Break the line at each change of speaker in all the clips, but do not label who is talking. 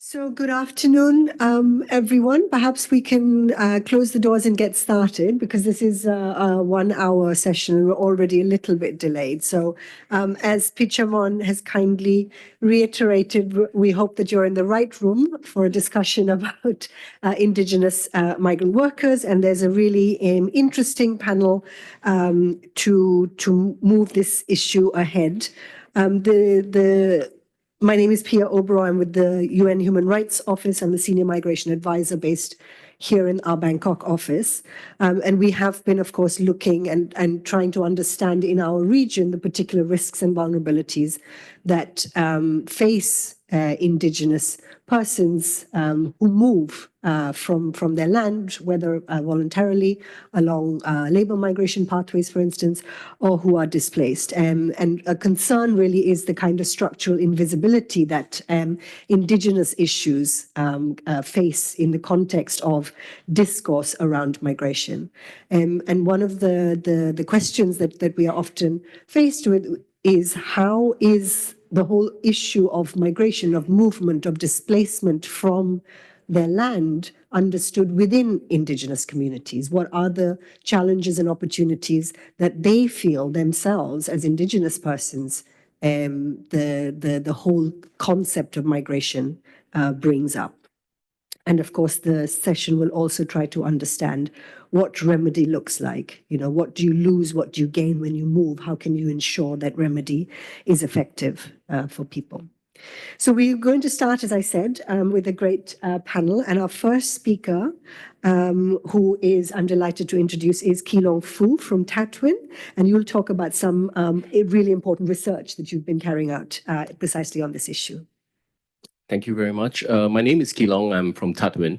So good afternoon, everyone. Perhaps we can close the doors and get started because this is a 1 hour session and we're already a little bit delayed. So as Pichamon has kindly reiterated, we hope that you're in the right room for a discussion about Indigenous migrant workers. And there's a really interesting panel to move this issue ahead. My name is Pia Oberoi. I'm with the UN Human Rights Office. I'm the Senior Migration Advisor based here in our Bangkok office. And we have been, of course, looking and trying to understand in our region the particular risks and vulnerabilities that face Indigenous persons who move from their land, whether voluntarily along labor migration pathways, for instance, or who are displaced. And a concern really is the kind of structural invisibility that Indigenous issues face in the context of discourse around migration. And one of the questions that we are often faced with is how is the whole issue of migration, of movement, of displacement from their land understood within Indigenous communities? What are the challenges and opportunities that they feel themselves as Indigenous persons the whole concept of migration brings up? And of course, the session will also try to understand what remedy looks like. You know, what do you lose? What do you gain when you move? How can you ensure that remedy is effective for people? So we're going to start, as I said, with a great panel. And our first speaker, who is, I'm delighted to introduce, is Keelong Fu from Tatwin. And you'll talk about some really important research that you've been carrying out precisely on this issue.
Thank you very much. My name is Keelong. I'm from Tatwin.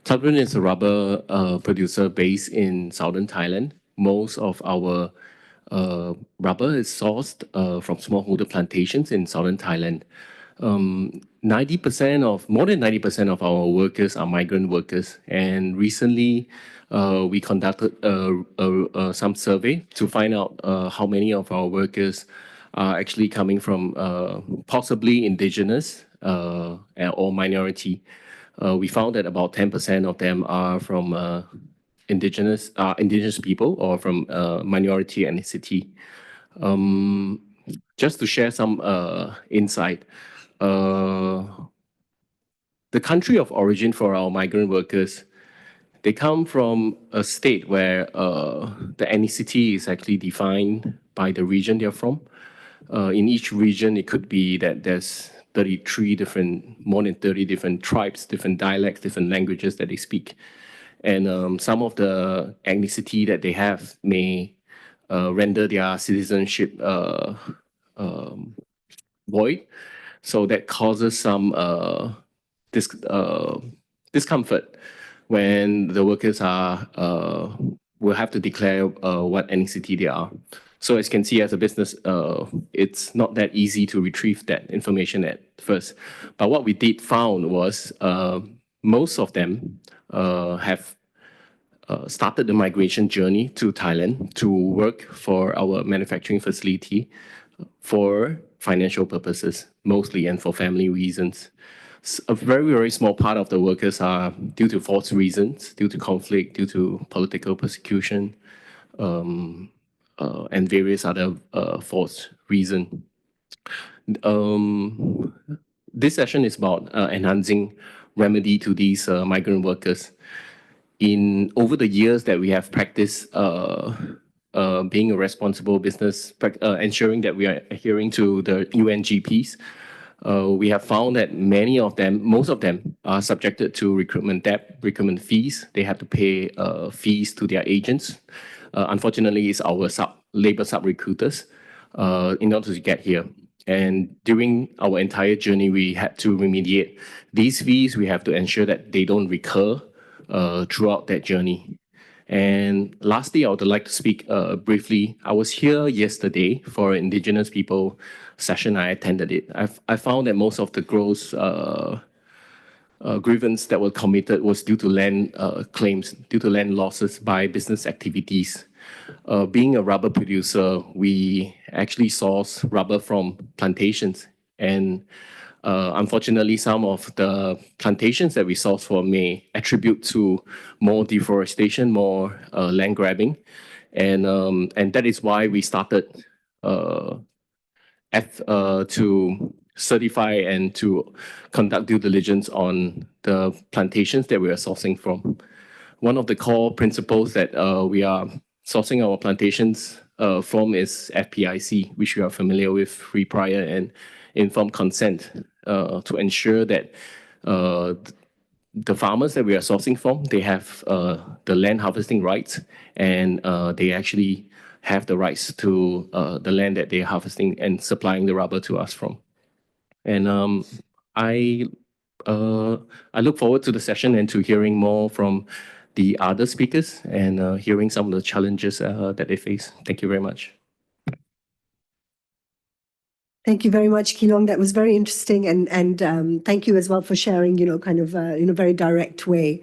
Tatwin is a rubber producer based in southern Thailand. Most of our rubber is sourced from smallholder plantations in southern Thailand. More than 90% of our workers are migrant workers. And recently, we conducted some survey to find out how many of our workers are actually coming from possibly Indigenous or minority. We found that about 10% of them are from indigenous people or from minority ethnicity. Just to share some insight, the country of origin for our migrant workers, they come from a state where the ethnicity is actually defined by the region they're from. In each region, it could be that there's more than 30 different tribes, different dialects, different languages that they speak. And some of the ethnicity that they have may render their citizenship void. So that causes some discomfort when the workers will have to declare what ethnicity they are. So as you can see, as a business, it's not that easy to retrieve that information at first. But what we did found was most of them have started the migration journey to Thailand to work for our manufacturing facility for financial purposes, mostly, and for family reasons. A very, very small part of the workers are due to false reasons, due to conflict, due to political persecution, and various other false reasons. This session is about enhancing remedy to these migrant workers. Over the years that we have practiced being a responsible business, ensuring that we are adhering to the UNGPs, we have found that most of them are subjected to recruitment debt, recruitment fees. They have to pay fees to their agents. Unfortunately, it's our labor sub-recruiters in order to get here. And during our entire journey, we had to remediate these fees. We have to ensure that they don't recur throughout that journey. And lastly, I would like to speak briefly. I was here yesterday for an Indigenous people session. I attended it. I found that most of the gross grievance that were committed was due to land claims, due to land losses by business activities. Being a rubber producer, we actually source rubber from plantations. And unfortunately, some of the plantations that we source for may attribute to more deforestation, more land grabbing, and that is why we started to certify and to conduct due diligence on the plantations that we are sourcing from. One of the core principles that we are sourcing our plantations from is FPIC, which we are familiar with, free, prior, and informed consent, to ensure that the farmers that we are sourcing from, they have the land harvesting rights, and they actually have the rights to the land that they're harvesting and supplying the rubber to us from. And I look forward to the session and to hearing more from the other speakers and hearing some of the challenges that they face. Thank you very much.
Thank you very much, Kilong. That was very interesting, and thank you as well for sharing, kind of in a very direct way,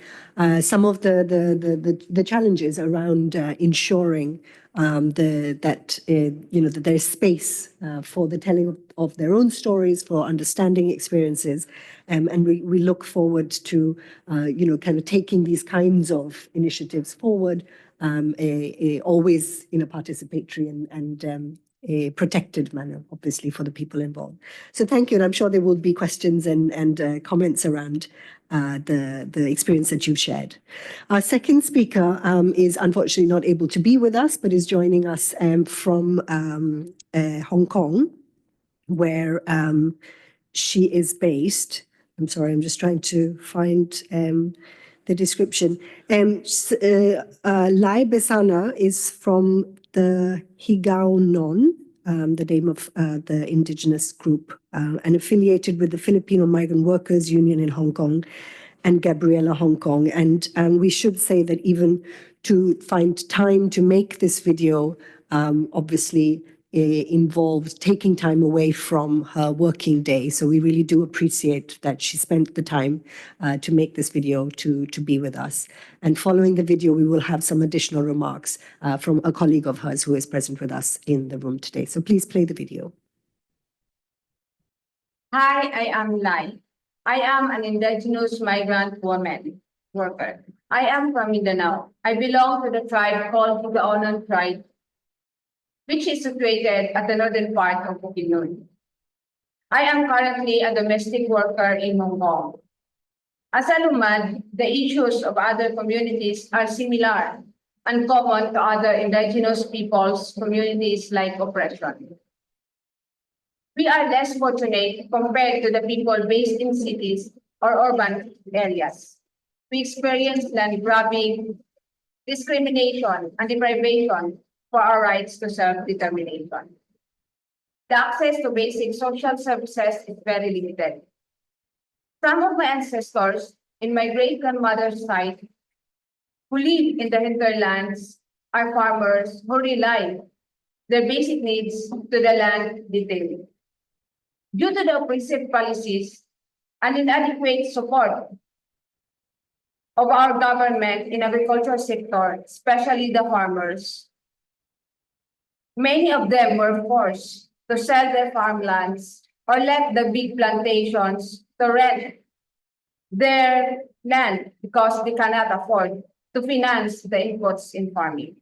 some of the challenges around ensuring that there's space for the telling of their own stories, for understanding experiences, and we look forward to kind of taking these kinds of initiatives forward, always in a participatory and a protected manner, obviously, for the people involved. So thank you, and I'm sure there will be questions and comments around the experience that you've shared. Our second speaker is unfortunately not able to be with us, but is joining us from Hong Kong, where she is based. I'm sorry, I'm just trying to find the description. Lai Besana is from the Higao Non, the name of the Indigenous group, and affiliated with the Filipino Migrant Workers Union in Hong Kong and Gabriela Hong Kong. And we should say that even to find time to make this video, obviously involved taking time away from her working day. So we really do appreciate that she spent the time to make this video to be with us. And following the video, we will have some additional remarks from a colleague of hers who is present with us in the room today. So please play the video.
Hi, I am Lai. I am an indigenous migrant woman worker. I am from Mindanao. I belong to the tribe called the Onan tribe, which is situated at the northern part of Bukidnon. I am currently a domestic worker in Hong Kong. As a Lumad, the issues of other communities are similar and common to other indigenous peoples' communities like oppression. We are less fortunate compared to the people based in cities or urban areas. We experience land grabbing, discrimination, and deprivation for our rights to self-determination. The access to basic social services is very limited. Some of my ancestors in my great-grandmother's side who live in the hinterlands are farmers who rely their basic needs to the land detail. Due to the oppressive policies and inadequate support of our government in agricultural sector, especially the farmers, many of them were forced to sell their farmlands or let the big plantations to rent their land because they cannot afford to finance the inputs in farming.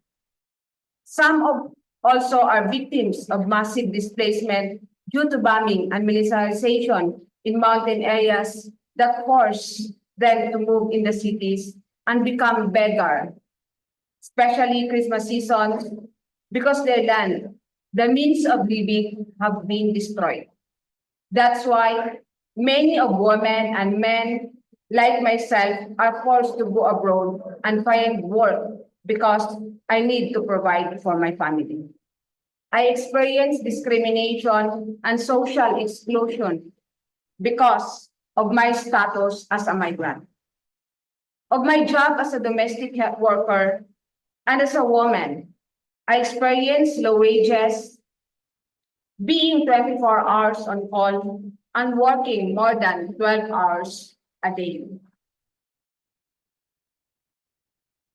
Some also are victims of massive displacement due to bombing and militarization in mountain areas that force them to move in the cities and become beggar, especially Christmas season, because their land, the means of living, have been destroyed. That's why many of women and men like myself are forced to go abroad and find work because I need to provide for my family. I experience discrimination and social exclusion because of my status as a migrant, of my job as a domestic worker, and as a woman. I experience low wages, being 24 hours on call, and working more than 12 hours a day.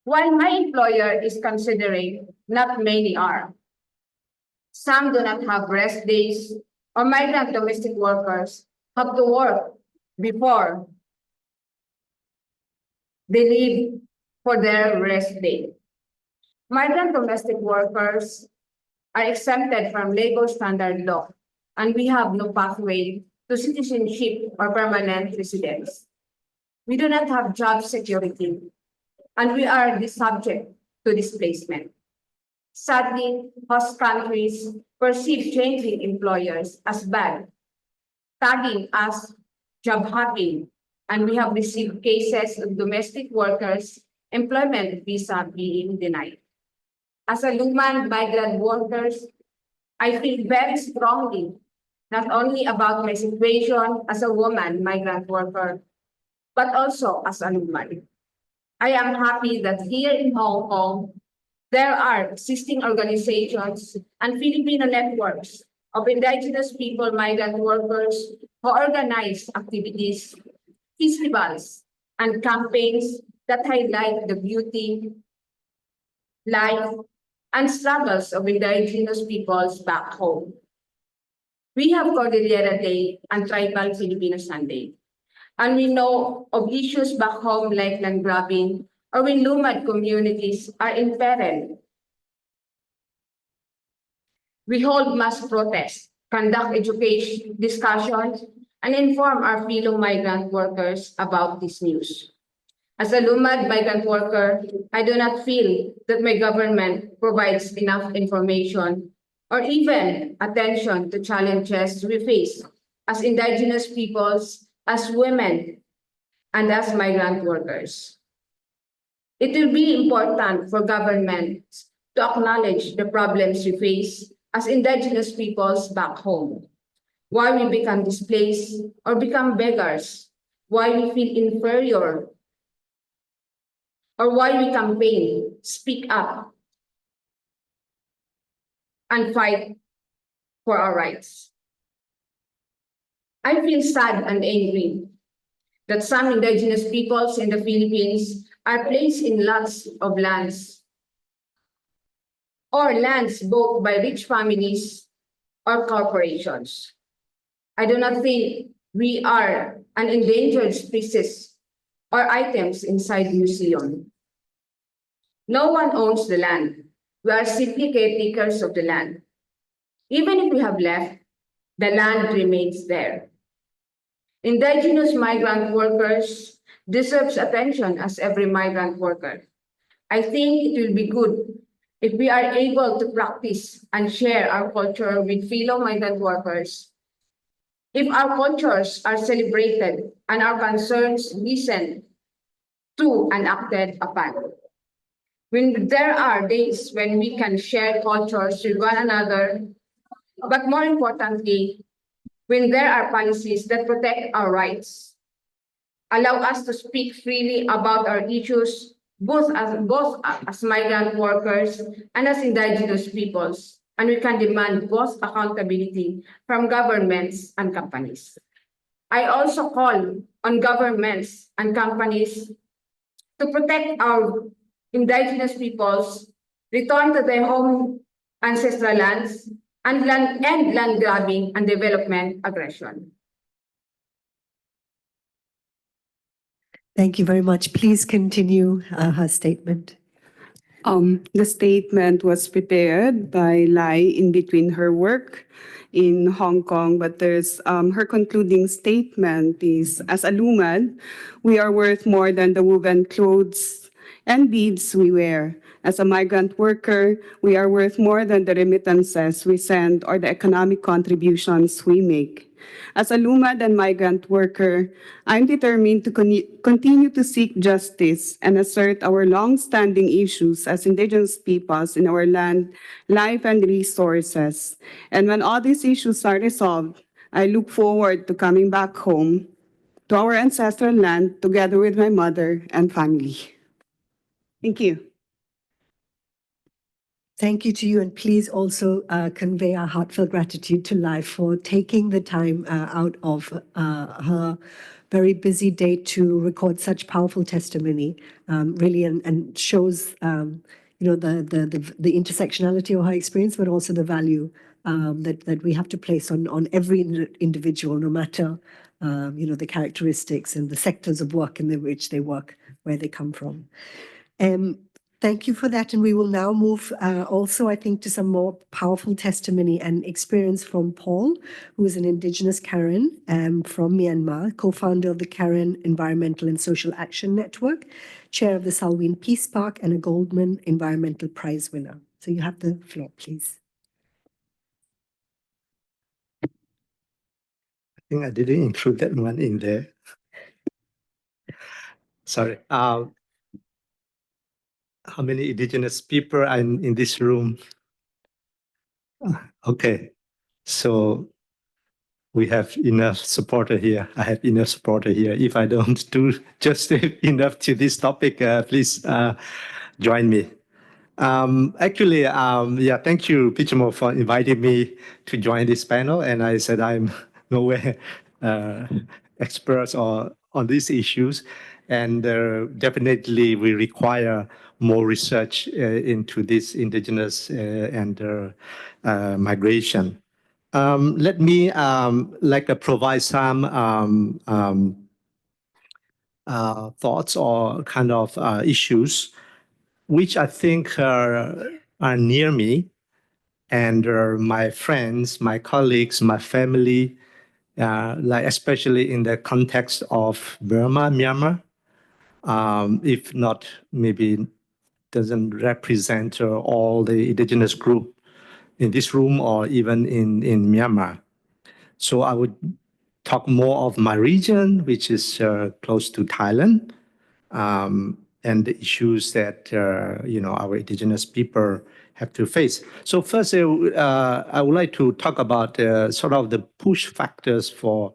While my employer is considering, not many are. Some do not have rest days, or migrant domestic workers have to work before they leave for their rest day. Migrant domestic workers are exempted from labor standard law, and we have no pathway to citizenship or permanent residence. We do not have job security, and we are subject to displacement. Sadly, host countries perceive changing employers as bad, tagging us job hopping, and we have received cases of domestic workers' employment visa being denied. As a human migrant workers, I feel very strongly, not only about my situation as a woman migrant worker, but also as a human. I am happy that here in Hong Kong, there are existing organizations and Filipino networks of indigenous people, migrant workers who organize activities, festivals, and campaigns that highlight the beauty, life, and struggles of indigenous peoples back home. We have Cordillera Day and Tribal Filipino Sunday, and we know of issues back home like land grabbing or when lumad communities are in peril. We hold mass protests, conduct education discussions, and inform our fellow migrant workers about this news. As a lumad migrant worker, I do not feel that my government provides enough information or even attention to challenges we face as indigenous peoples, as women, and as migrant workers. It will be important for governments to acknowledge the problems we face as indigenous peoples back home, why we become displaced or become beggars, why we feel inferior, or why we campaign, speak up, and fight for our rights. I feel sad and angry that some indigenous peoples in the Philippines are placed in lots of lands or lands bought by rich families or corporations. I do not think we are an endangered species or items inside museum. No one owns the land. We are simply caretakers of the land. Even if we have left, the land remains there. Indigenous migrant workers deserves attention as every migrant worker. I think it will be good if we are able to practice and share our culture with fellow migrant workers. If our cultures are celebrated and our concerns listened to and acted upon. When there are days when we can share cultures with one another, but more importantly, when there are policies that protect our rights, allow us to speak freely about our issues, both as migrant workers and as indigenous peoples, and we can demand both accountability from governments and companies. I also call on governments and companies to protect our indigenous peoples, return to their home ancestral lands, and end land grabbing and development aggression.
Thank you very much. Please continue her statement.
The statement was prepared by Lai in between her work in Hong Kong, but there's her concluding statement is, as a lumad, we are worth more than the woven clothes and beads we wear. As a migrant worker, we are worth more than the remittances we send or the economic contributions we make. As a lumad and migrant worker, I'm determined to continue to seek justice and assert our long-standing issues as indigenous peoples in our land, life, and resources. And when all these issues are resolved, I look forward to coming back home to our ancestral land together with my mother and family. Thank you.
Thank you to you, and please also convey our heartfelt gratitude to Lai for taking the time out of her very busy day to record such powerful testimony, really, and shows the intersectionality of her experience, but also the value that we have to place on every individual, no matter the characteristics and the sectors of work in which they work, where they come from. Thank you for that. And we will now move also, I think, to some more powerful testimony and experience from Paul, who is an Indigenous Karen from Myanmar, co-founder of the Karen Environmental and Social Action Network, chair of the Salween Peace Park, and a Goldman Environmental Prize winner. So you have the floor, please.
I think I didn't include that one in there. Sorry. How many Indigenous people are in this room? Okay, so we have enough supporter here. I have enough supporter here. If I don't do just enough to this topic, please join me. Actually, yeah, thank you, Pichamo, for inviting me to join this panel. And I said I'm nowhere expert on these issues. And definitely we require more research into this indigenous and migration. Let me provide some thoughts or kind of issues which I think are near me and my friends, my colleagues, my family, especially in the context of Burma, Myanmar, if not maybe doesn't represent all the indigenous group in this room or even in Myanmar. So I would talk more of my region, which is close to Thailand, and the issues that our indigenous people have to face. So first, I would like to talk about sort of the push factors for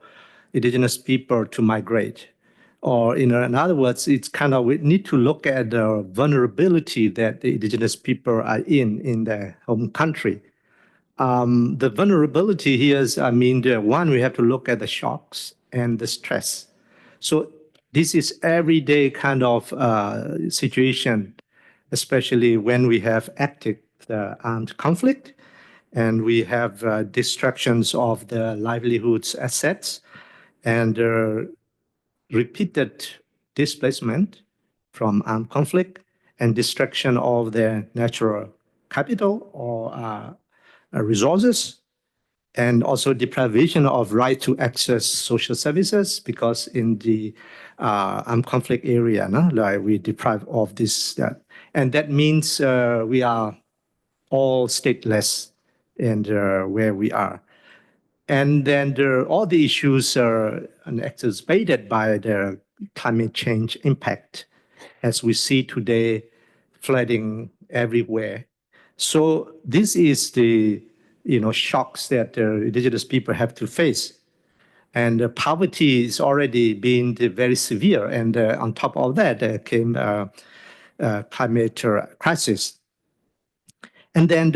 indigenous people to migrate. Or in other words, it's kind of we need to look at the vulnerability that the indigenous people are in their home country. The vulnerability here is, one, we have to look at the shocks and the stress. So this is everyday kind of situation, especially when we have active armed conflict and we have destructions of the livelihoods assets and repeated displacement from armed conflict and destruction of their natural capital or resources, and also deprivation of right to access social services because in the armed conflict area, we deprive of this, that. And that means we are all stateless and where we are. And then all the issues are exacerbated by the climate change impact, as we see today, flooding everywhere. So this is the shocks that indigenous people have to face. And poverty is already been very severe. And on top of that, came climate crisis. And then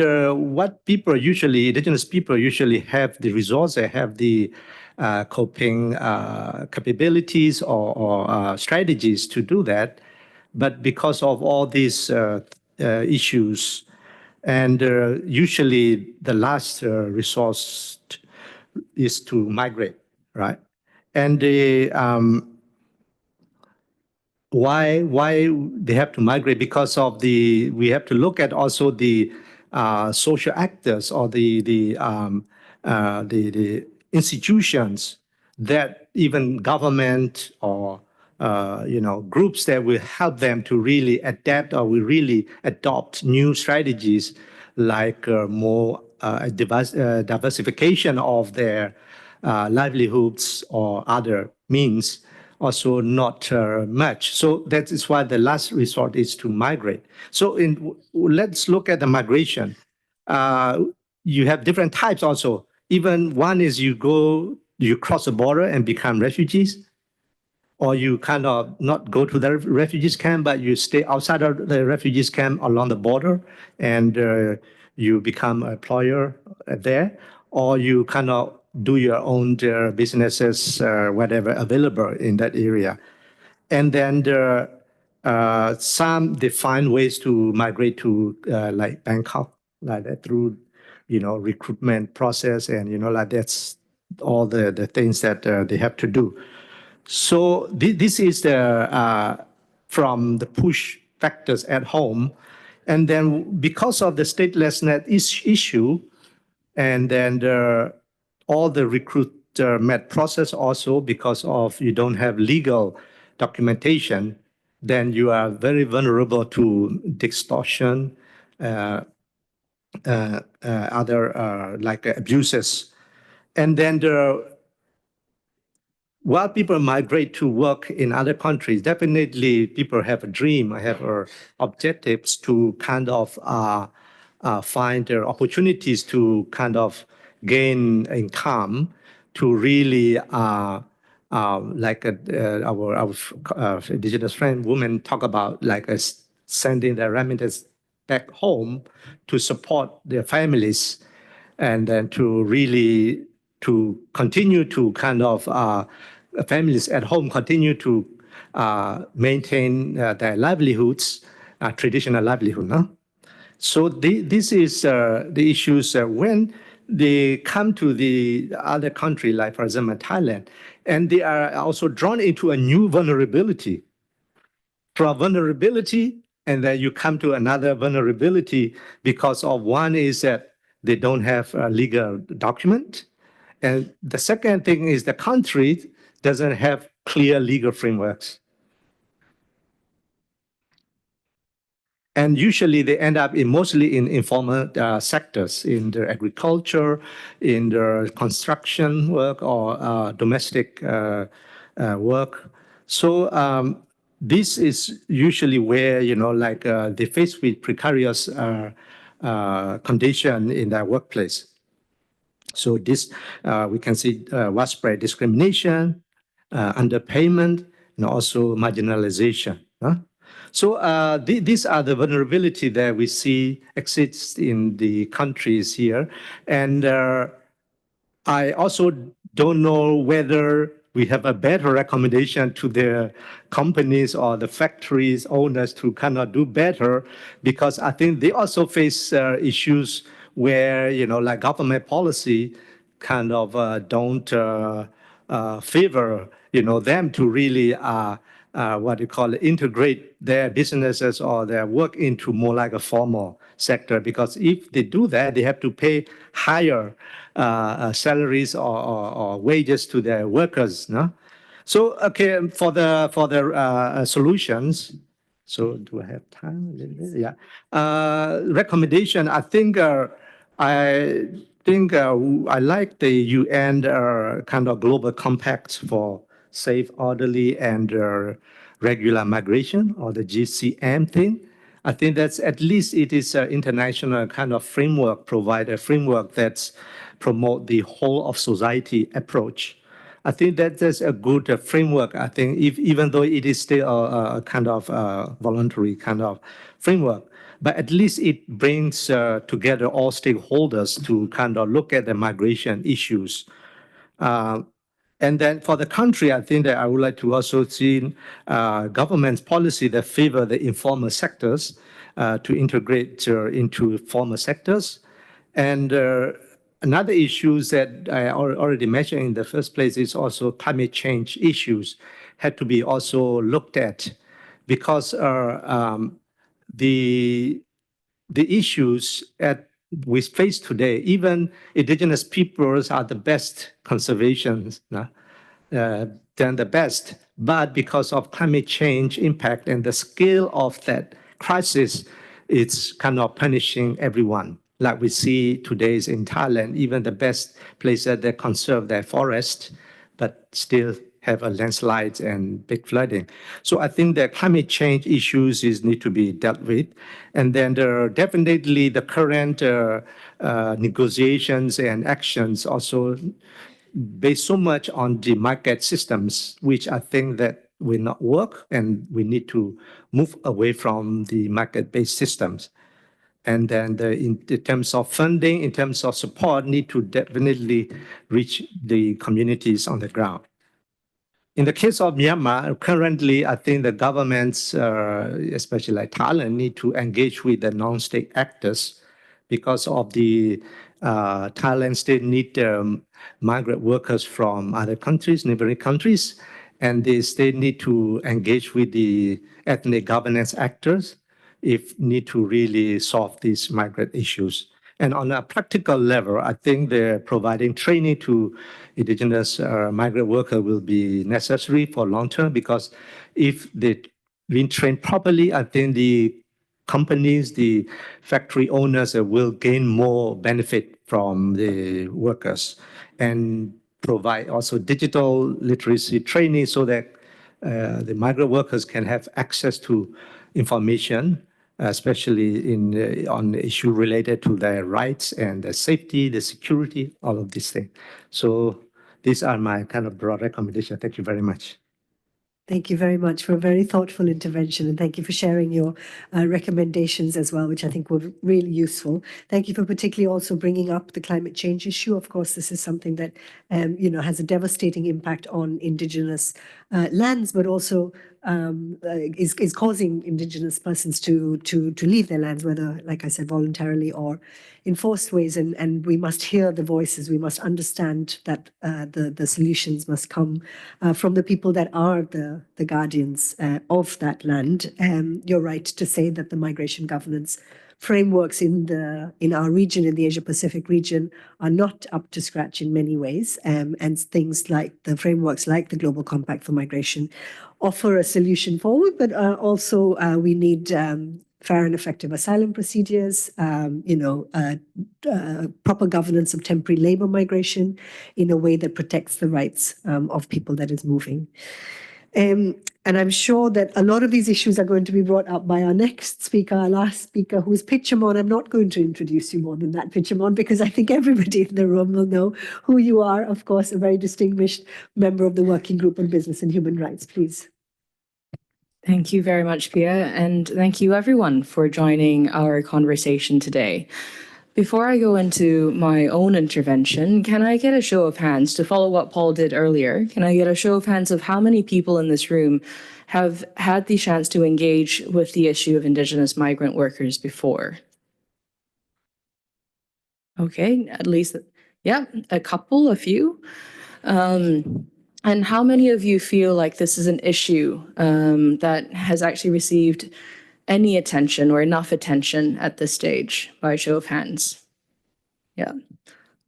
what people usually, indigenous people usually have the resources, have the coping capabilities or strategies to do that. But because of all these issues, and usually the last resource is to migrate, right? And why they have to migrate? Because of we have to look at also the social actors or the institutions that even government or groups that will help them to really adapt or will really adopt new strategies like more diversification of their livelihoods or other means, also not much. So that is why the last resort is to migrate. So let's look at the migration. You have different types also. Even one is you cross the border and become refugees, or you kind of not go to the refugees camp, but you stay outside of the refugees camp along the border and you become an employer there, or you kind of do your own businesses, whatever available in that area. And then there are some defined ways to migrate to like Bangkok, like that through, recruitment process, and like that's all the things that they have to do. So this is the from the push factors at home. And then because of the statelessness issue, and then all the recruitment process also, because of you don't have legal documentation, then you are very vulnerable to extortion, other like abuses. And then while people migrate to work in other countries, definitely people have a dream, have objectives to kind of find their opportunities to kind of gain income, to really like our indigenous friend women talk about, like sending their remittance back home to support their families, and then to really to continue to kind of families at home continue to maintain their livelihoods, traditional livelihood. No? So this is the issues when they come to the other country, like for example Thailand, and they are also drawn into a new vulnerability. From vulnerability, and then you come to another vulnerability because of one is that they don't have a legal document. And the second thing is the country doesn't have clear legal frameworks. And usually they end up mostly in informal sectors, in the agriculture, in the construction work, or domestic work. So this is usually where, like they face with precarious condition in their workplace. So this, we can see widespread discrimination, underpayment, and also marginalization. So these are the vulnerability that we see exists in the countries here. And I also don't know whether we have a better recommendation to the companies or the factories owners to kind of do better, because I think they also face issues where, like government policy kind of don't favor, them to really what you call it, integrate their businesses or their work into more like a formal sector. Because if they do that, they have to pay higher salaries or wages to their workers. No? So okay, for the solutions. So do I have time? Yeah. Recommendation. I think I like the UN kind of global compact for safe, orderly, and regular migration, or the GCM thing. I think that's at least it is an international kind of framework, provide a framework that's promote the whole of society approach. I think that that's a good framework. I think even though it is still a kind of voluntary kind of framework, but at least it brings together all stakeholders to kind of look at the migration issues. And then for the country, I think that I would like to also see government's policy that favor the informal sectors to integrate into formal sectors. And another issue that I already mentioned in the first place is also climate change issues had to be also looked at, because the issues we face today, even indigenous peoples are the best conservations, than the best. But because of climate change impact and the scale of that crisis, it's kind of punishing everyone. Like we see today in Thailand, even the best places that conserve their forest, but still have a landslide and big flooding. So I think that climate change issues need to be dealt with. And then definitely the current negotiations and actions also based so much on the market systems, which I think that will not work, and we need to move away from the market-based systems. And then in terms of funding, in terms of support, need to definitely reach the communities on the ground. In the case of Myanmar, currently, I think the governments, especially like Thailand, need to engage with the non-state actors because of the Thailand still need migrant workers from other countries, neighboring countries, and they still need to engage with the ethnic governance actors if need to really solve these migrant issues. And on a practical level, I think they're providing training to indigenous migrant workers will be necessary for long term, because if they've been trained properly, I think the companies, the factory owners will gain more benefit from the workers, and provide also digital literacy training so that the migrant workers can have access to information, especially on the issue related to their rights and the safety, the security, all of these things. So these are my kind of broad recommendations. Thank you very much.
Thank you very much for a very thoughtful intervention, and thank you for sharing your recommendations as well, which I think were really useful. Thank you for particularly also bringing up the climate change issue. Of course, this is something that has a devastating impact on Indigenous lands, but also is causing Indigenous persons to leave their lands, whether, like I said, voluntarily or in forced ways. And we must hear the voices. We must understand that the solutions must come from the people that are the guardians of that land. You're right to say that the migration governance frameworks in our region, in the Asia Pacific region, are not up to scratch in many ways, and things like the frameworks like the Global Compact for Migration offer a solution forward, but also we need fair and effective asylum procedures, proper governance of temporary labor migration in a way that protects the rights of people that is moving. And I'm sure that a lot of these issues are going to be brought up by our next speaker, our last speaker, who is Pitchamon. I'm not going to introduce you more than that, Pitchamon, because I think everybody in the room will know who you are. Of course, a very distinguished member of the Working Group on Business and Human Rights. Please.
Thank you very much, Pia, and thank you everyone for joining our conversation today. Before I go into my own intervention, can I get a show of hands to follow what Paul did earlier? Can I get a show of hands of how many people in this room have had the chance to engage with the issue of Indigenous migrant workers before? Okay, at least, yeah, a few. And how many of you feel like this is an issue that has actually received any attention or enough attention at this stage, by a show of hands? Yeah.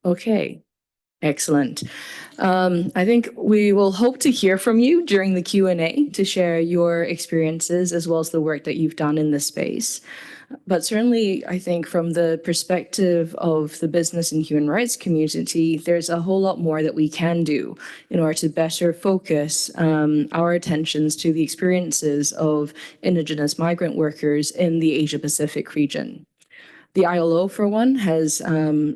Okay. Excellent. I think we will hope to hear from you during the Q&A to share your experiences as well as the work that you've done in this space. But certainly, I think from the perspective of the business and human rights community, there's a whole lot more that we can do in order to better focus our attentions to the experiences of Indigenous migrant workers in the Asia-Pacific region. The ILO, for one, has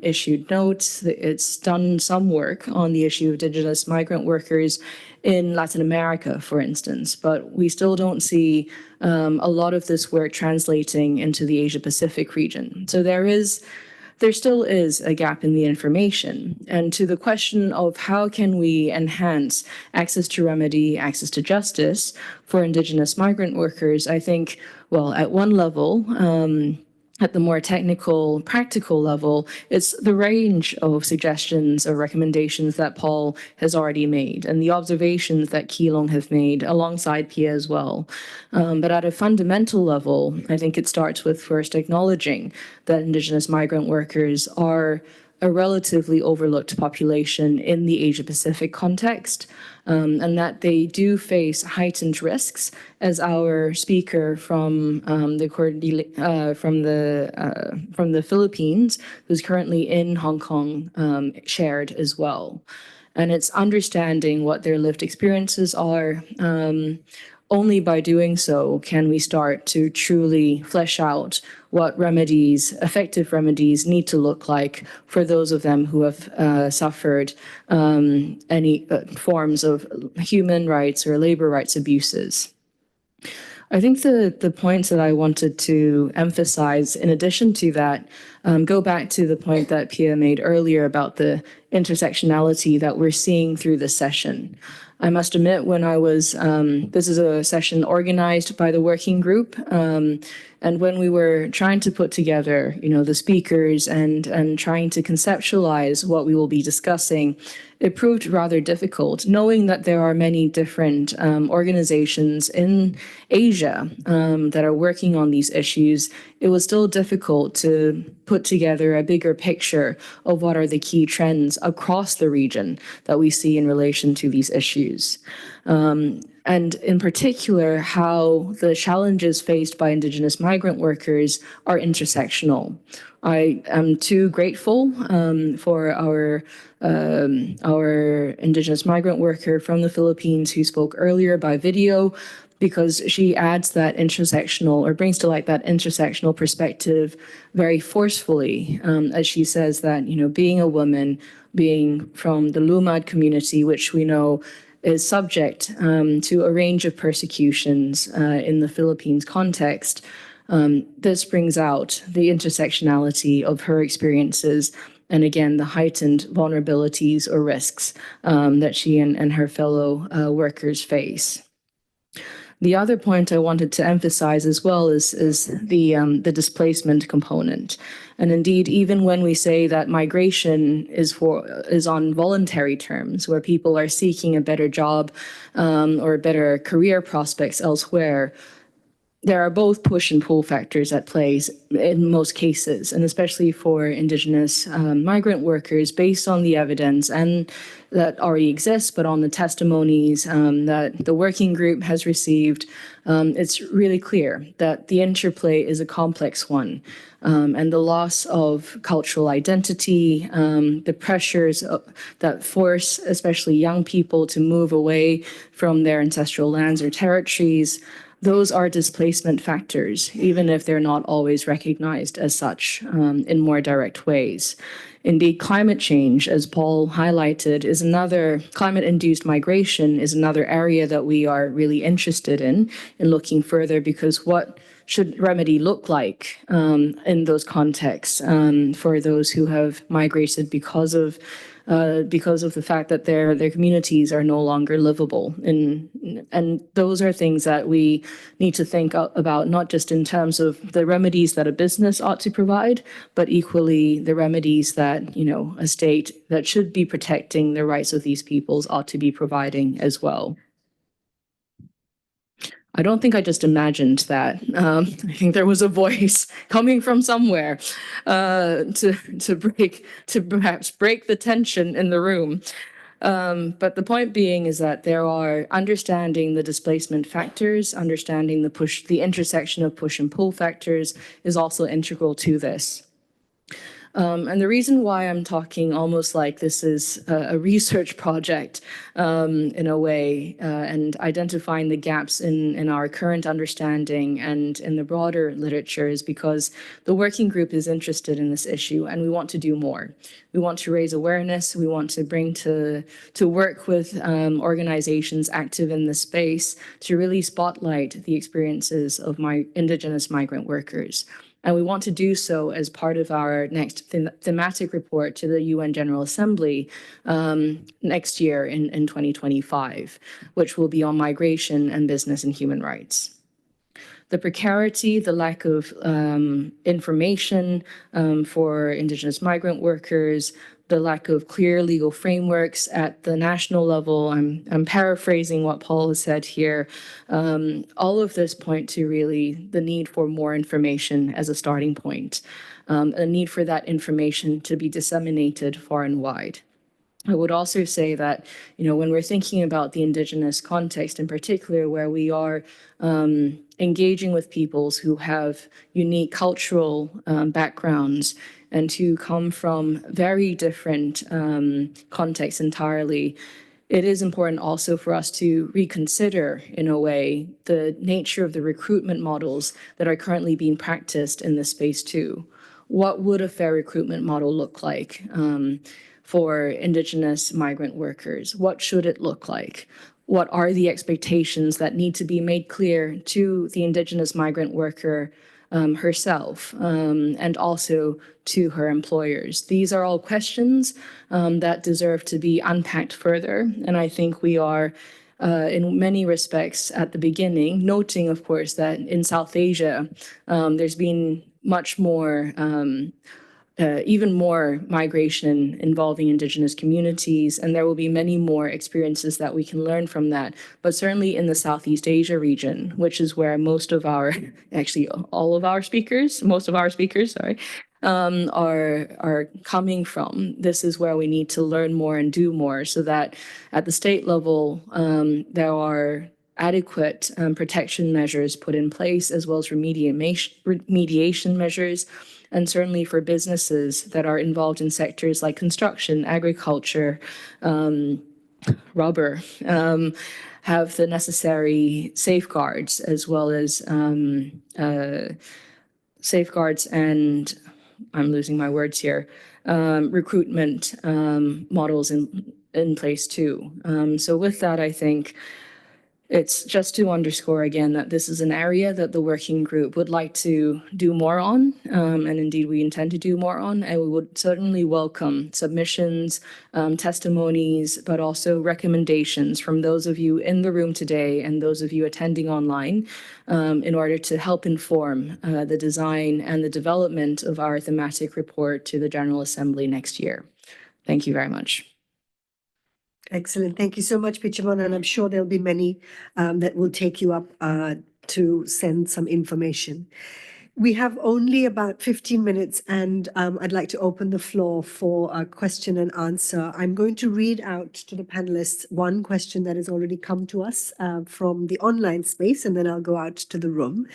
issued notes. It's done some work on the issue of Indigenous migrant workers in Latin America, for instance, but we still don't see a lot of this work translating into the Asia-Pacific region. So there still is a gap in the information. And to the question of how can we enhance access to remedy, access to justice for Indigenous migrant workers, I think, well, at one level, at the more technical, practical level, it's the range of suggestions or recommendations that Paul has already made and the observations that Keelong have made alongside Pia as well. But at a fundamental level, I think it starts with first acknowledging that Indigenous migrant workers are a relatively overlooked population in the Asia-Pacific context, and that they do face heightened risks, as our speaker from the Philippines, who's currently in Hong Kong, shared as well. And it's understanding what their lived experiences are. Only by doing so can we start to truly flesh out what remedies, effective remedies, need to look like for those of them who have suffered any forms of human rights or labor rights abuses. I think the points that I wanted to emphasize in addition to that go back to the point that Pia made earlier about the intersectionality that we're seeing through this session. I must admit, when I was, this is a session organized by the working group, and when we were trying to put together, the speakers and trying to conceptualize what we will be discussing, it proved rather difficult, knowing that there are many different organizations in Asia that are working on these issues. It was still difficult to put together a bigger picture of what are the key trends across the region that we see in relation to these issues. And in particular, how the challenges faced by Indigenous migrant workers are intersectional. I am too grateful for our Indigenous migrant worker from the Philippines who spoke earlier by video, because she adds that intersectional, or brings to light that intersectional perspective very forcefully, as she says that, being a woman, being from the Lumad community, which we know is subject to a range of persecutions in the Philippines context. This brings out the intersectionality of her experiences, and again, the heightened vulnerabilities or risks that she and her fellow workers face. The other point I wanted to emphasize as well is the displacement component. And indeed, even when we say that migration is on voluntary terms, where people are seeking a better job or better career prospects elsewhere, there are both push and pull factors at play in most cases, and especially for Indigenous migrant workers, based on the evidence and that already exists, but on the testimonies that the working group has received, it's really clear that the interplay is a complex one. And the loss of cultural identity, the pressures that force especially young people to move away from their ancestral lands or territories, those are displacement factors, even if they're not always recognized as such in more direct ways. Indeed, climate change, as Paul highlighted, is another, climate-induced migration is another area that we are really interested in looking further, because what should remedy look like in those contexts for those who have migrated because of the fact that their communities are no longer livable. And those are things that we need to think about, not just in terms of the remedies that a business ought to provide, but equally the remedies that, a state that should be protecting the rights of these peoples ought to be providing as well. I don't think I just imagined that. I think there was a voice coming from somewhere to perhaps break the tension in the room. But the point being is that there are understanding the displacement factors, understanding the intersection of push and pull factors is also integral to this. And the reason why I'm talking almost like this is a research project in a way, and identifying the gaps in our current understanding and in the broader literature, is because the working group is interested in this issue and we want to do more. We want to raise awareness. We want to bring to work with organizations active in this space to really spotlight the experiences of Indigenous migrant workers. And we want to do so as part of our next thematic report to the UN General Assembly next year in 2025, which will be on migration and business and human rights. The precarity, the lack of information for Indigenous migrant workers, the lack of clear legal frameworks at the national level. I'm paraphrasing what Paul has said here. All of this point to really the need for more information as a starting point, a need for that information to be disseminated far and wide. I would also say that, when we're thinking about the Indigenous context in particular, where we are engaging with peoples who have unique cultural backgrounds and who come from very different contexts entirely, it is important also for us to reconsider, in a way, the nature of the recruitment models that are currently being practiced in this space too. What would a fair recruitment model look like for Indigenous migrant workers? What should it look like? What are the expectations that need to be made clear to the Indigenous migrant worker herself and also to her employers? These are all questions that deserve to be unpacked further. And I think we are, in many respects, at the beginning, noting, of course, that in South Asia, there's been much more even more migration involving Indigenous communities, and there will be many more experiences that we can learn from that. But certainly in the Southeast Asia region, which is where most of our, actually all of our speakers, sorry, are coming from. This is where we need to learn more and do more so that at the state level, there are adequate protection measures put in place, as well as remediation measures. And certainly for businesses that are involved in sectors like construction, agriculture, rubber, have the necessary safeguards, as well as safeguards and, I'm losing my words here, recruitment models in place too. So with that, I think it's just to underscore again that this is an area that the working group would like to do more on, and indeed we intend to do more on, and we would certainly welcome submissions, testimonies, but also recommendations from those of you in the room today and those of you attending online in order to help inform the design and the development of our thematic report to the General Assembly next year. Thank you very much.
Excellent. Thank you so much, Pichimon. And I'm sure there'll be many that will take you up to send some information. We have only about 15 minutes, and I'd like to open the floor for a question and answer. I'm going to read out to the panelists one question that has already come to us from the online space, and then I'll go out to the room.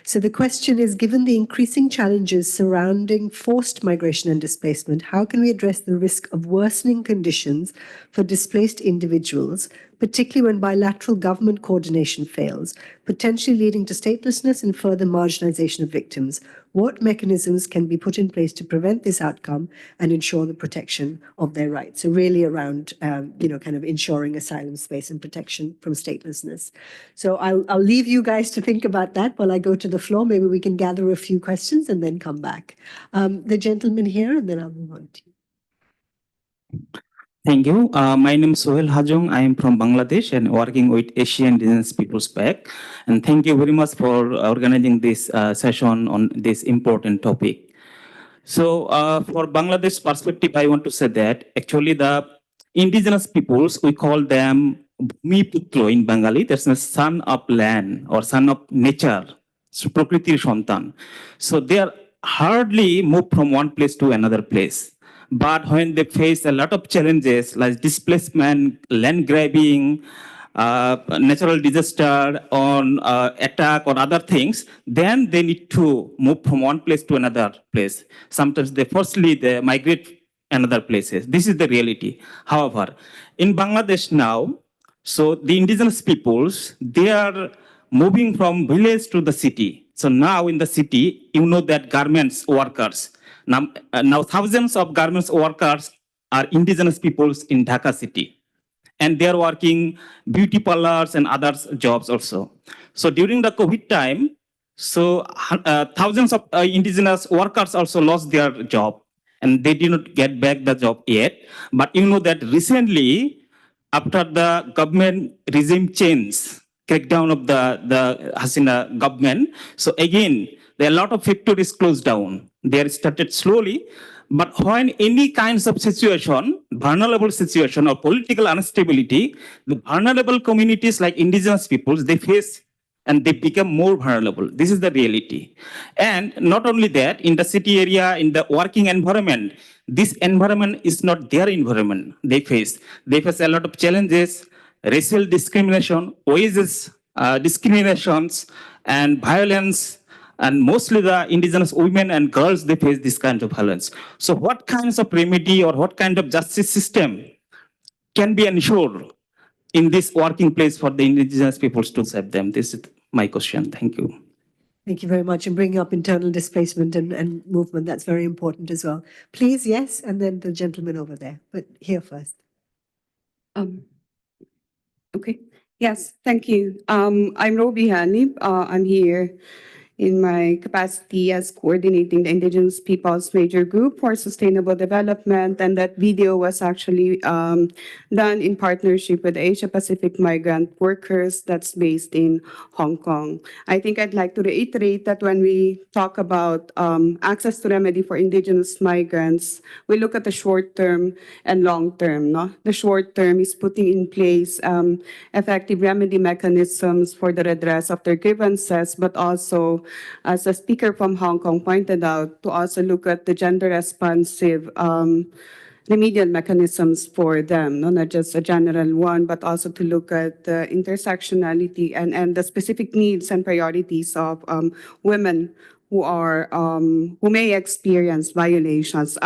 So the question is, given the increasing challenges surrounding forced migration and displacement, how can we address the risk of worsening conditions for displaced individuals, particularly when bilateral government coordination fails, potentially leading to statelessness and further marginalization of victims? What mechanisms can be put in place to prevent this outcome and ensure the protection of their rights? So really around, kind of ensuring asylum space and protection from statelessness. So I'll leave you guys to think about that while I go to the floor. Maybe we can gather a few questions and then come back. The gentleman here, and then I'll move on to you.
Thank you. My name is Sohail Hajong. I am from Bangladesh and working with Asian Indigenous Peoples Pact. And thank you very much for organizing this session on this important topic. So for Bangladesh perspective, I want to say that actually the indigenous peoples, we call them Bhumi Putro in Bengali. That's a son of land or son of nature. So Prakritir Shantan. So they are hardly moved from one place to another place. But when they face a lot of challenges like displacement, land grabbing, natural disaster, on attack or other things, then they need to move from one place to another place. Sometimes they migrate another places. This is the reality. However, in Bangladesh now, so the indigenous peoples, they are moving from village to the city. So now in the city, you know that garments workers. Now thousands of garments workers are indigenous peoples in Dhaka city. And they are working beauty parlors and other jobs also. So during the COVID time, so thousands of indigenous workers also lost their job. And they did not get back the job yet. But you know that recently, after the government regime change, crackdown of the Hasina government, so again, there are a lot of factories closed down. They are started slowly, but when any kinds of situation, vulnerable situation or political instability, the vulnerable communities like indigenous peoples, they face and they become more vulnerable. This is the reality. And not only that, in the city area, in the working environment, this environment is not their environment they face. They face a lot of challenges, racial discrimination, wages discriminations, and violence. And mostly the indigenous women and girls, they face this kind of violence. So what kinds of remedy or what kind of justice system can be ensured in this working place for the indigenous peoples to save them? This is my question. Thank you.
Thank you very much. And bringing up internal displacement and movement, that's very important as well. Please, yes, and then the gentleman over there, but here first.
Okay. Yes, thank you. I'm Robi Hanif. I'm here in my capacity as coordinating the Indigenous Peoples Major Group for Sustainable Development. And that video was actually done in partnership with the Asia Pacific Migrant Workers that's based in Hong Kong. I think I'd like to reiterate that when we talk about access to remedy for Indigenous migrants, we look at the short term and long term. No? The short term is putting in place effective remedy mechanisms for the redress of their grievances, but also, as the speaker from Hong Kong pointed out, to also look at the gender responsive remedial mechanisms for them, no? Not just a general one, but also to look at the intersectionality and the specific needs and priorities of women who may experience violations.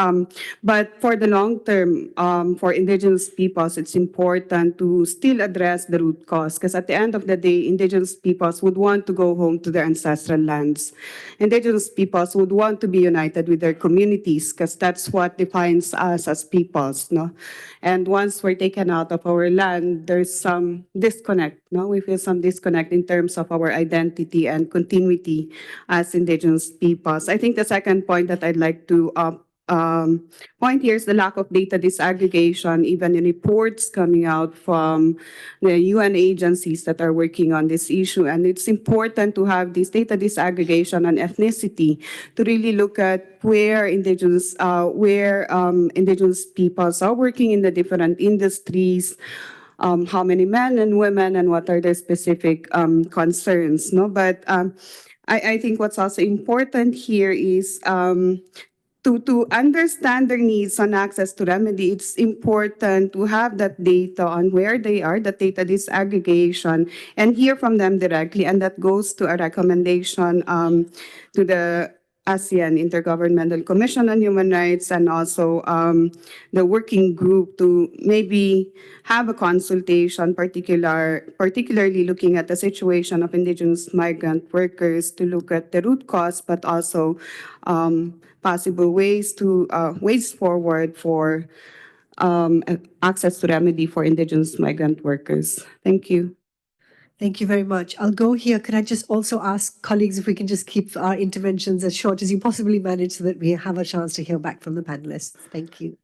But for the long term, for Indigenous peoples, it's important to still address the root cause, because at the end of the day, Indigenous peoples would want to go home to their ancestral lands. Indigenous peoples would want to be united with their communities, because that's what defines us as peoples. No? And once we're taken out of our land, there's some disconnect. No? We feel some disconnect in terms of our identity and continuity as Indigenous peoples. I think the second point that I'd like to point here is the lack of data disaggregation, even in reports coming out from the UN agencies that are working on this issue. And it's important to have this data disaggregation on ethnicity to really look at where Indigenous peoples are working in the different industries, how many men and women, and what are their specific concerns. No, but I think what's also important here is to understand their needs on access to remedy. It's important to have that data on where they are, the data disaggregation, and hear from them directly. And that goes to a recommendation to the ASEAN Intergovernmental Commission on Human Rights, and also the working group to maybe have a consultation, particularly looking at the situation of Indigenous migrant workers, to look at the root cause, but also possible ways forward for access to remedy for Indigenous migrant workers. Thank you.
Thank you very much. I'll go here. Could I just also ask colleagues if we can just keep our interventions as short as you possibly manage so that we have a chance to hear back from the panelists? Thank you.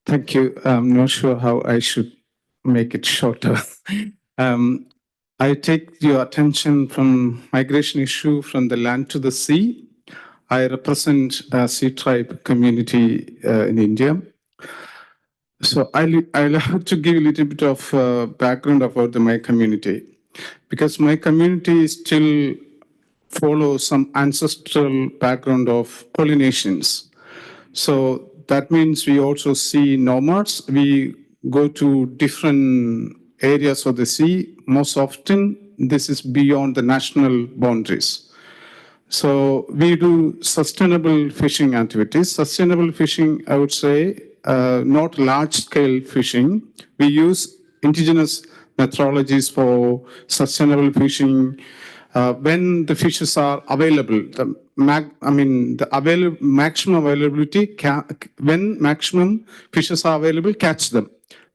Thank you. I'm not sure how I should make it shorter. I take your attention from migration issue from the land to the sea. I represent a sea tribe community in India. So I'll have to give a little bit of background about my community, because my community still follows some ancestral background of Polynesians. So that means we also see nomads. We go to different areas of the sea. Most often, this is beyond the national boundaries. So we do sustainable fishing activities. Sustainable fishing, I would say, not large-scale fishing. We use indigenous methodologies for sustainable fishing. When the fishes are available, maximum availability, when maximum fishes are available, catch them.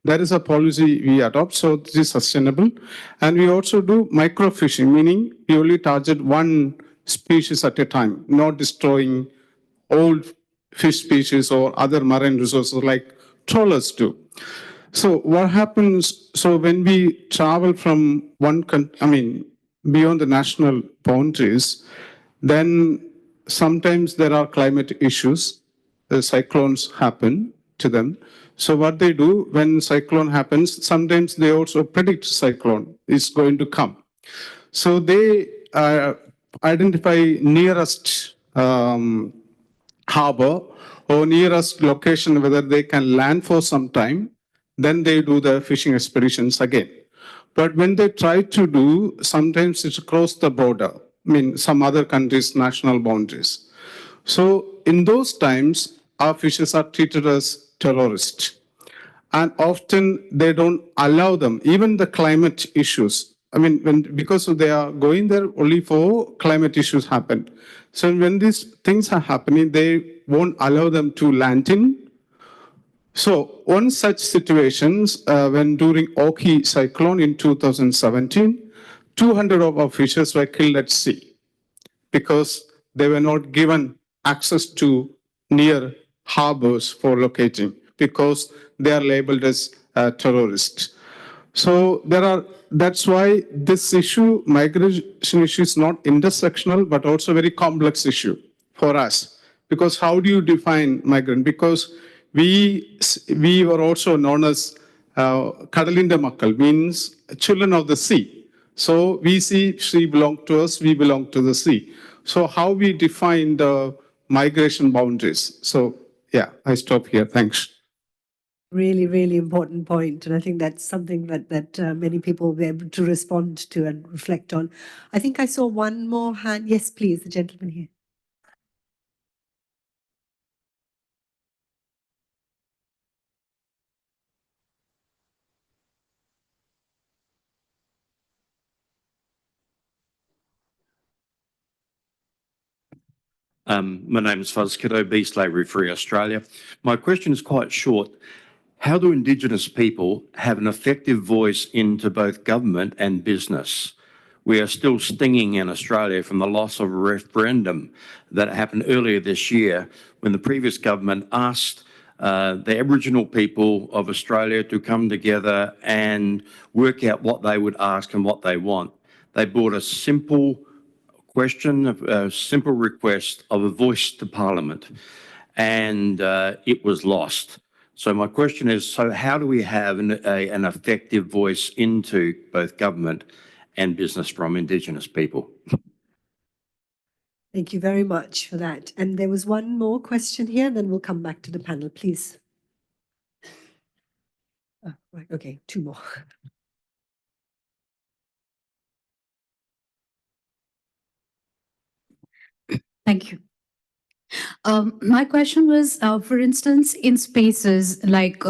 That is a policy we adopt, so this is sustainable. And we also do microfishing, meaning we only target one species at a time, not destroying old fish species or other marine resources like trawlers do. So what happens, so when we travel from one country, beyond the national boundaries, then sometimes there are climate issues. The cyclones happen to them. So what they do when cyclone happens, sometimes they also predict cyclone is going to come. So they identify nearest harbor or nearest location whether they can land for some time. Then they do the fishing expeditions again. But when they try to do, sometimes it's across the border, some other countries' national boundaries. So in those times, our fishes are treated as terrorists. And often they don't allow them, even the climate issues. Because they are going there only for climate issues happen. So when these things are happening, they won't allow them to land in. So one such situations, when during Oki cyclone in 2017, 200 of our fishes were killed at sea. because they were not given access to near harbors for locating because they are labeled as terrorists. So that's why this issue, migration issue, is not intersectional, but also very complex issue for us. Because how do you define migrant? Because we were also known as Kadalinde Makkal, means children of the sea. So we see sea belong to us, we belong to the sea. So how we define the migration boundaries? So yeah, I stop here. Thanks.
Really, really important point, and I think that's something that many people will be able to respond to and reflect on. I think I saw one more hand. Yes, please, the gentleman here.
My name is Fuzz Kiddo, Be Slavery Free Australia. My question is quite short. How do Indigenous people have an effective voice into both government and business? We are still stinging in Australia from the loss of a referendum that happened earlier this year when the previous government asked the Aboriginal people of Australia to come together and work out what they would ask and what they want. They brought a simple question, a simple request of a voice to Parliament, and it was lost. So my question is, so how do we have an effective voice into both government and business from Indigenous people?
Thank you very much for that. And there was one more question here, then we'll come back to the panel, please. Oh, right, okay, two more.
Thank you. My question was, for instance, in spaces like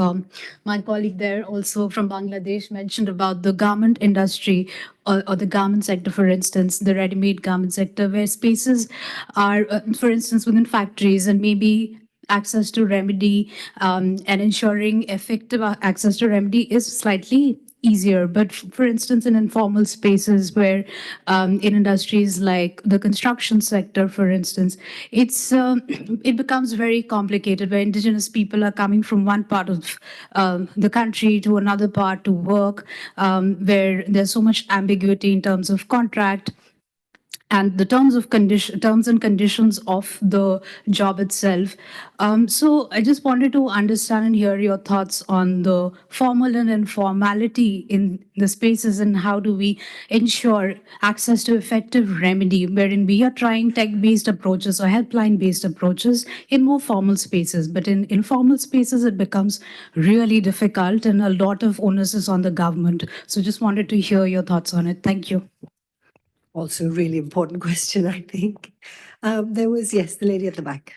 my colleague there also from Bangladesh mentioned about the garment industry or the garment sector, for instance, the ready-made garment sector, where spaces are, for instance, within factories and maybe access to remedy and ensuring effective access to remedy is slightly easier. But for instance, in informal spaces where in industries like the construction sector, for instance, it becomes very complicated where Indigenous people are coming from one part of the country to another part to work, where there's so much ambiguity in terms of contract and the terms and conditions of the job itself. So I just wanted to understand and hear your thoughts on the formal and informality in the spaces and how do we ensure access to effective remedy, wherein we are trying tech-based approaches or helpline-based approaches in more formal spaces. But in informal spaces, it becomes really difficult and a lot of onus is on the government. So just wanted to hear your thoughts on it. Thank you.
Also a really important question, I think. There was, yes, the lady at the back.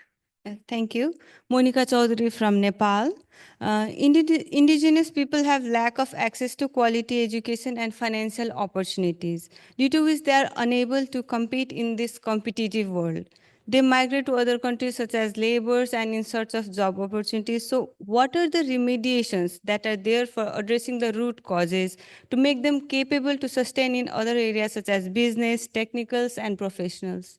Thank you. Monica Chaudhary from Nepal. Indigenous people have lack of access to quality education and financial opportunities, due to which they are unable to compete in this competitive world. They migrate to other countries such as laborers and in search of job opportunities. So what are the remediations that are there for addressing the root causes to make them capable to sustain in other areas such as business, technicals, and professionals?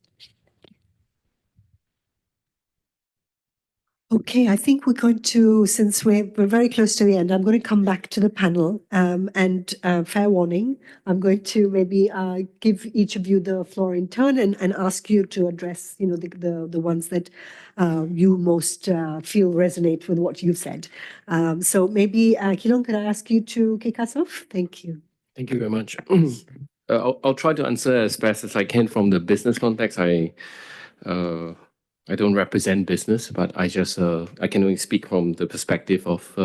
Okay, I think we're going to, since we're very close to the end, I'm going to come back to the panel and fair warning, I'm going to maybe give each of you the floor in turn and ask you to address, you know, the ones that you most feel resonate with what you've said. So maybe, Kilong, could I ask you to kick us off? Thank you.
Thank you very much. I'll try to answer as best as I can from the business context. I don't represent business, but I can only speak from the perspective of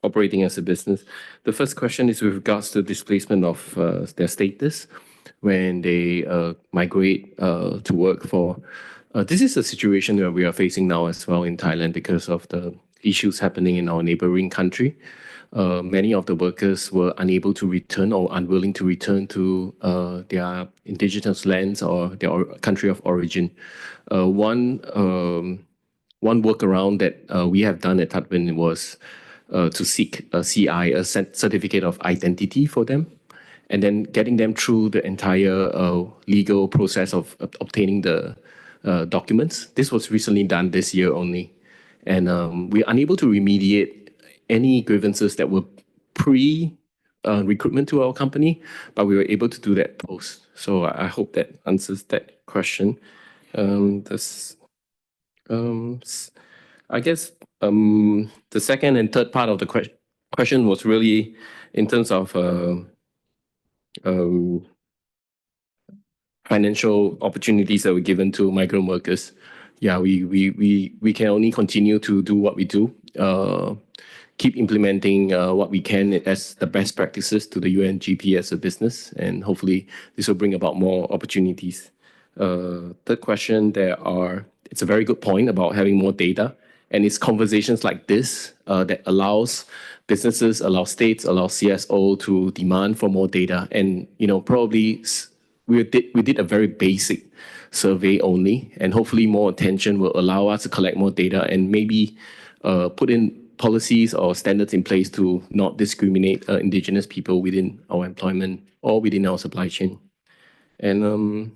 operating as a business. The first question is with regards to displacement of their status when they migrate to work for. This is a situation where we are facing now as well in Thailand because of the issues happening in our neighboring country. Many of the workers were unable to return or unwilling to return to their indigenous lands or their country of origin. One workaround that we have done at Tatwin was to seek a CI, a certificate of identity for them. and then getting them through the entire legal process of obtaining the documents. This was recently done this year only. And we're unable to remediate any grievances that were pre-recruitment to our company, but we were able to do that post. So I hope that answers that question. I guess the second and third part of the question was really in terms of financial opportunities that were given to migrant workers. Yeah, we can only continue to do what we do, keep implementing what we can as the best practices to the UNGP as a business, and hopefully this will bring about more opportunities. Third question, it's a very good point about having more data, and it's conversations like this that allows businesses, allow states, allow CSO to demand for more data, and probably we did a very basic survey only, and hopefully more attention will allow us to collect more data and maybe put in policies or standards in place to not discriminate Indigenous people within our employment or within our supply chain. And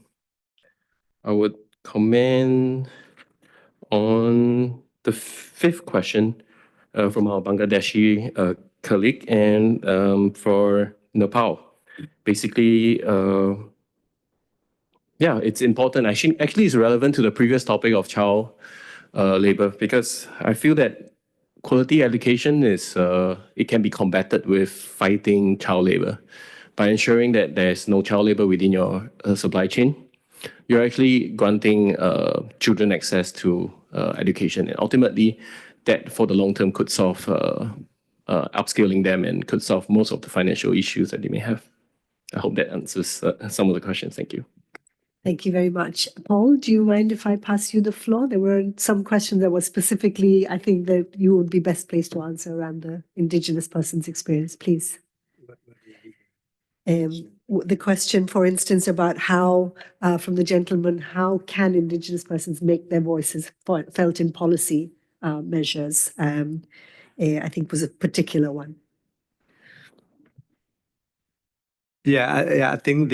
I would comment on the fifth question from our Bangladeshi colleague, and for Nepal. Basically, yeah, it's important. Actually, it's relevant to the previous topic of child labor, because I feel that quality education it can be combated with fighting child labor by ensuring that there's no child labor within your supply chain. You're actually granting children access to education, and ultimately, that for the long term could solve upskilling them and could solve most of the financial issues that they may have. I hope that answers some of the questions. Thank you.
Thank you very much. Paul, do you mind if I pass you the floor? There were some questions that were specifically, I think, that you would be best placed to answer around the Indigenous person's experience, please. The question, for instance, about how, from the gentleman, how can Indigenous persons make their voices felt in policy measures, I think was a particular one.
I think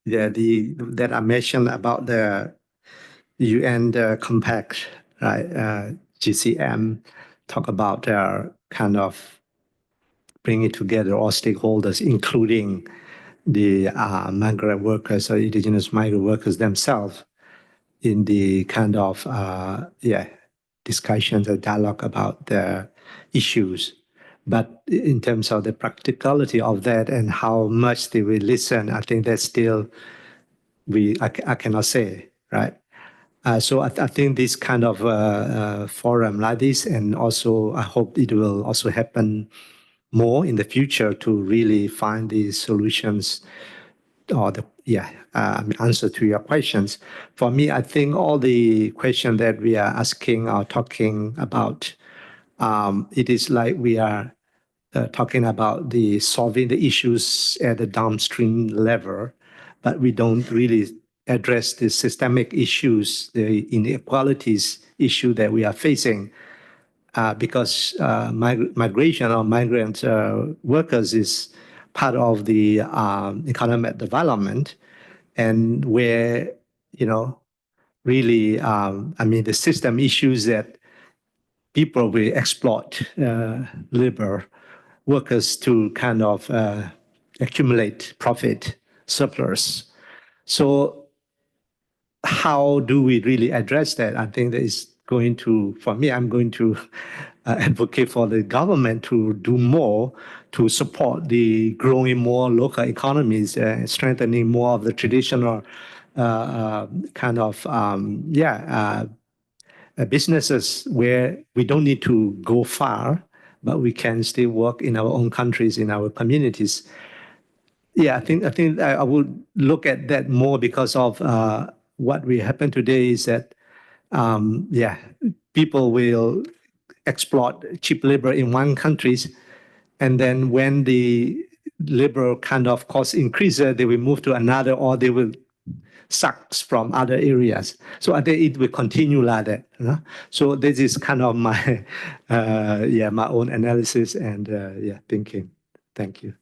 that I mentioned about the UN compact, right? GCM talk about kind of bringing together all stakeholders, including the migrant workers or Indigenous migrant workers themselves, in the kind of discussions or dialogue about the issues. But in terms of the practicality of that and how much they will listen, I think that's still I cannot say, right? So I think this kind of forum like this, and also I hope it will also happen more in the future to really find these solutions or the answer to your questions. For me, I think all the questions that we are asking or talking about, it is like we are talking about the solving the issues at the downstream level, but we don't really address the systemic issues, the inequalities issue that we are facing, because migration or migrant workers is part of the economic development, and where, really, the system issues that people will exploit labor workers to kind of accumulate profit surplus. So how do we really address that? I think that is going to, for me, I'm going to advocate for the government to do more to support the growing more local economies, strengthening more of the traditional kind of businesses where we don't need to go far, but we can still work in our own countries, in our communities. Yeah, I think I would look at that more, because of what will happen today is that, people will exploit cheap labor in one country, and then when the labor kind of cost increases, they will move to another, or they will suck from other areas. So I think it will continue like that. So this is kind of my my own analysis and thinking. Thank you.